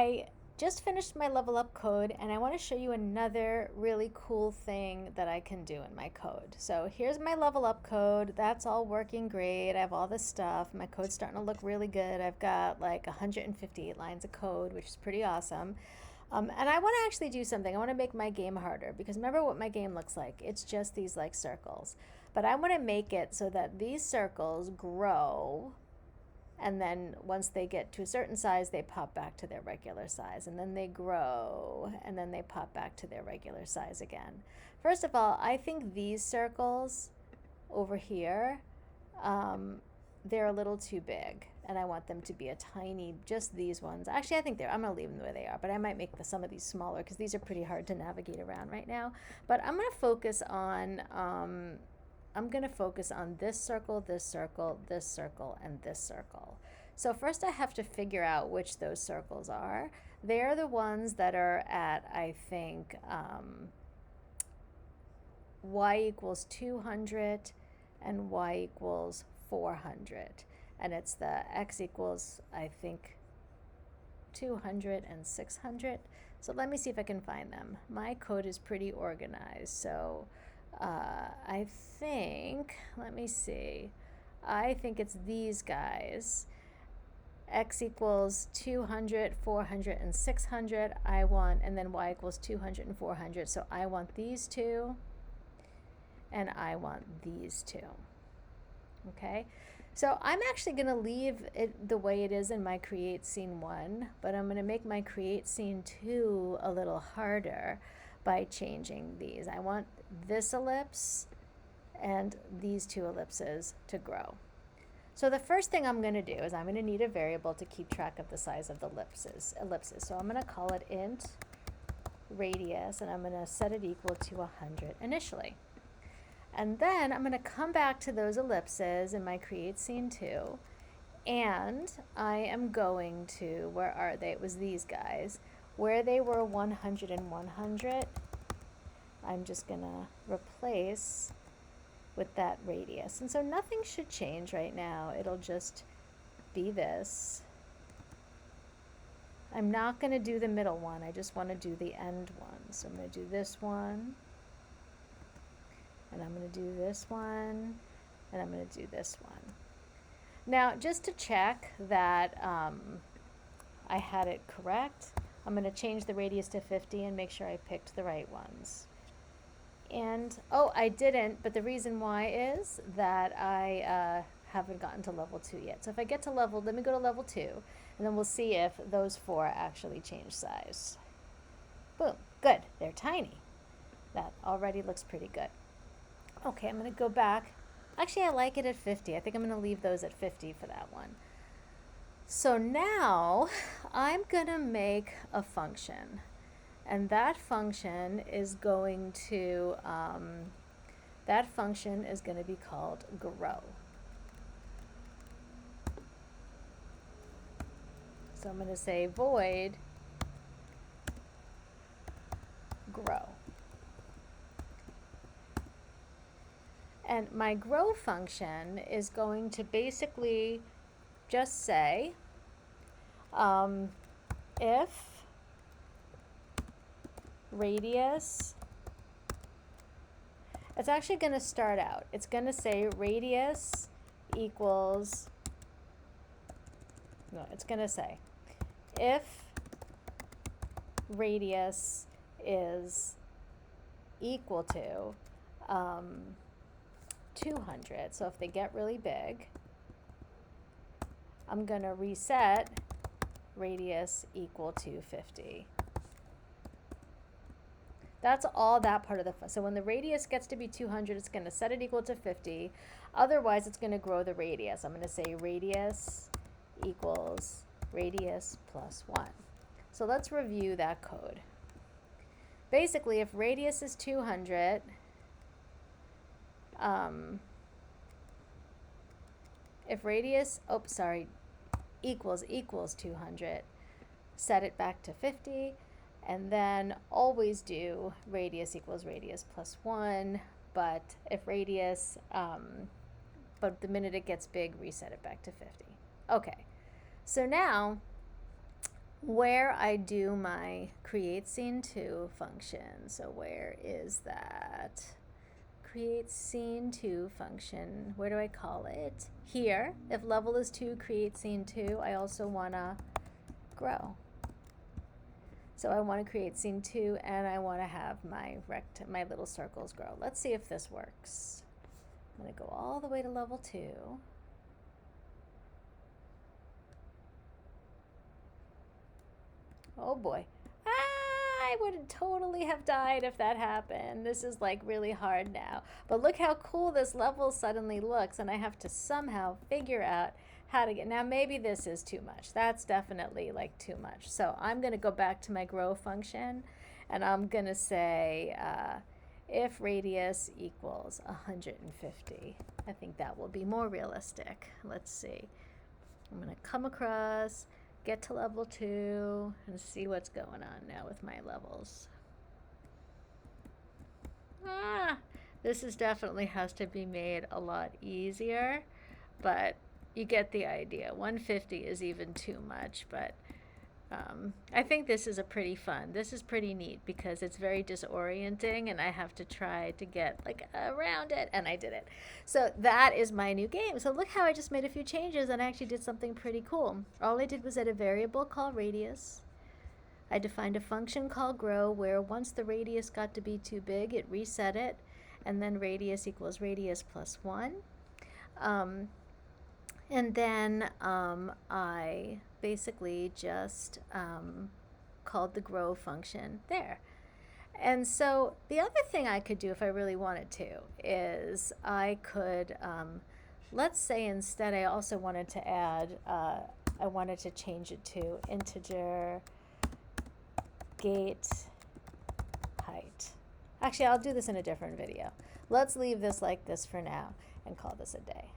I just finished my level up code and I want to show you another really cool thing that I can do in my code. So here's my level up code. That's all working great. I have all this stuff. My code's starting to look really good. I've got like 158 lines of code, which is pretty awesome. And I want to actually do something. I want to make my game harder because remember what my game looks like. It's just these like circles. But I want to make it so that these circles grow, and then once they get to a certain size, they pop back to their regular size, and then they grow, and then they pop back to their regular size again. First of all, I think these circles over here, they're a little too big, and I want them to be a tiny, just these ones. Actually, I think I'm gonna leave them the way they are, but I might make some of these smaller because these are pretty hard to navigate around right now. But I'm gonna focus on this circle, this circle, this circle, and this circle. So first I have to figure out which those circles are. They're the ones that are at, I think, y equals 200 and y equals 400. And it's the x equals, I think, 200 and 600. So let me see if I can find them. My code is pretty organized, so I think, let me see, I think it's these guys. X equals 200, 400, and 600. I want, and then y equals 200 and 400. So I want these two, and I want these two. Okay, so I'm actually going to leave it the way it is in my create scene 1, but I'm going to make my create scene 2 a little harder by changing these. I want this ellipse and these two ellipses to grow. So the first thing I'm going to do is I'm going to need a variable to keep track of the size of the ellipses. So I'm going to call it int radius, and I'm going to set it equal to 100 initially. And then I'm going to come back to those ellipses in my create scene 2, and I am going to, where are they? It was these guys. Where they were 100 and 100, I'm just going to replace with that radius. And so nothing should change right now. It'll just be this. I'm not going to do the middle one. I just want to do the end one. So I'm going to do this one, and I'm going to do this one, and I'm going to do this one. Now, just to check that I had it correct, I'm going to change the radius to 50 and make sure I picked the right ones. And, oh, I didn't, but the reason why is that I haven't gotten to level 2 yet. So if I get to let me go to level 2, and then we'll see if those 4 actually change size. Boom, good, they're tiny. That already looks pretty good. Okay, I'm gonna go back. Actually, I like it at 50. I think I'm gonna leave those at 50 for that one. So now I'm gonna make a function, and that function is going to be called grow. So I'm going to say void grow. And my grow function is going to basically just say if radius, it's actually going to start out, it's going to say radius equals, no, it's going to say if radius is equal to 200, so if they get really big, I'm going to reset radius equal to 50. That's all that part of the, so when the radius gets to be 200, it's going to set it equal to 50. Otherwise, it's going to grow the radius. I'm going to say radius equals radius plus 1. So let's review that code. Basically, if radius is 200, if radius, equals 200, set it back to 50, and then always do radius equals radius plus 1, but if radius, but the minute it gets big, reset it back to 50. Okay, so now where I do my create scene 2 function. So where is that? Create scene 2 function. Where do I call it? Here. If level is 2, create scene 2. I also want to grow. So I want to create scene 2 and I want to have my little circles grow. Let's see if this works. I'm going to go all the way to level 2. Oh boy. I would totally have died if that happened. This is like really hard now. But look how cool this level suddenly looks, and I have to somehow figure out how to get. Now maybe this is too much. That's definitely like too much. So I'm going to go back to my grow function, and I'm going to say if radius equals 150. I think that will be more realistic. Let's see. I'm going to come across, get to level 2, and see what's going on now with my levels. This is definitely has to be made a lot easier, but you get the idea. 150 is even too much, but I think this is this is pretty neat because it's very disorienting and I have to try to get like around it, and I did it. So that is my new game. So look how I just made a few changes and I actually did something pretty cool. All I did was add a variable called radius. I defined a function called grow where once the radius got to be too big, it reset it, and then radius equals radius plus 1. And then I basically just called the grow function there. And so the other thing I could do if I really wanted to is I could, let's say instead I also wanted to add, I wanted to change it to integer gate height. Actually, I'll do this in a different video. Let's leave this like this for now and call this a day.